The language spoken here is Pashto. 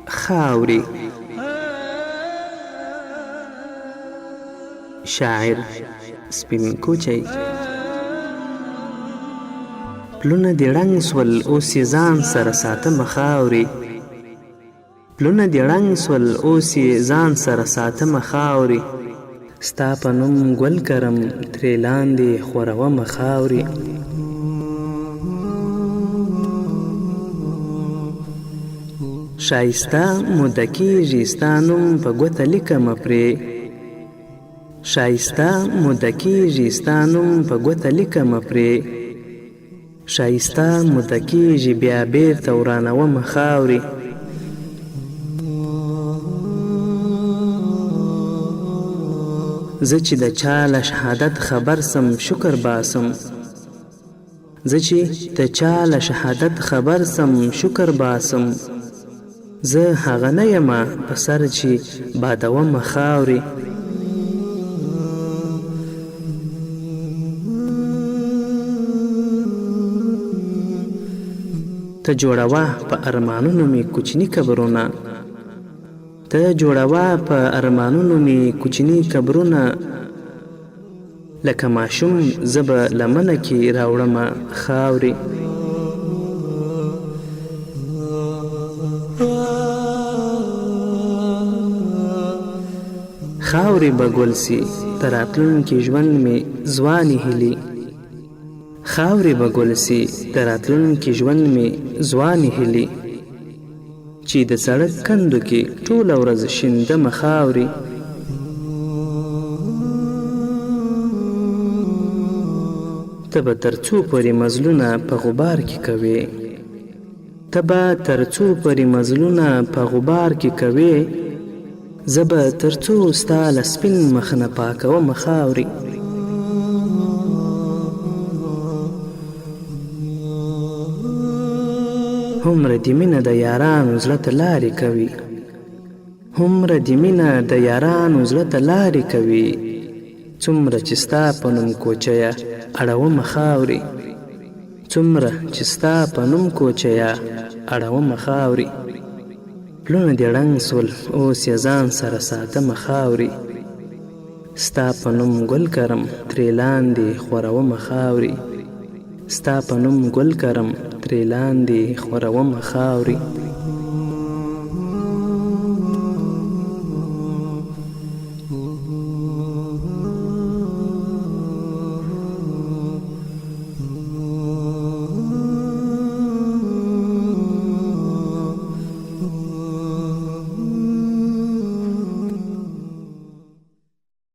خاوري. شاعر سپین کوچی. پلونه دې ړنګ سول اوس یې ځان سره ساتمه خاوري. پلونه دې ړنګ سول اوس یې ځان سره ساتمه خاوري. ستا په نوم ګل کرم ترې لاندې خورومه خاوري. شایسته موده کېږي ستا نوم په ګوته لیکمه پرې. شایسته موده کېږي ستا نوم په ګوته لیکمه پرې. شایسته موده کېږي بیا بېرته ورانومه خاوري. زه چې د چا له شهادت خبر سم شکر باسم. زه چې د چا له شهادت خبر سم شکر باسم. زه هغه نه یمه په سر چې بادومه خاوري. ته جوړوه په ارمانونو مې کوچني قبرونه. ته جوړوه په ارمانونو مې کوچني قبرونه. لکه ماشوم زه به لمنه کې راوړمه خاوري. خاوري به ګل سي تر راتلونکي ژوند مې ځوانې هیلې. خاوري به ګل سي تر راتلونکي ژوند مې ځوانې هیلې. چې د سړک کندو کې ټوله ورځ شیندمه خاوري. ته به تر څو پورې مزلونه په غبار کې کوې. ته به تر څو پورې مزلونه په غبار کې کوې. زه به تر څو ستا له سپین مخ نه پاکومه خاوري. هومره دې مینه د یارانو زړه ته لارې کوي. هومره دې مینه د یارانو زړه ته لارې کوي. څومره چې ستا په نوم کوچیه اړومه خاوري. څومره چې ستا په نوم کوچیه اړومه خاوري. پلونه دې ړنګ سول اوس یې ځان سره ساتمه خاوري. ستا په نوم ګل کرم ترې لاندې خورومه خاوري. ستا په نوم ګل کرم ترې لاندې خورومه خاوري.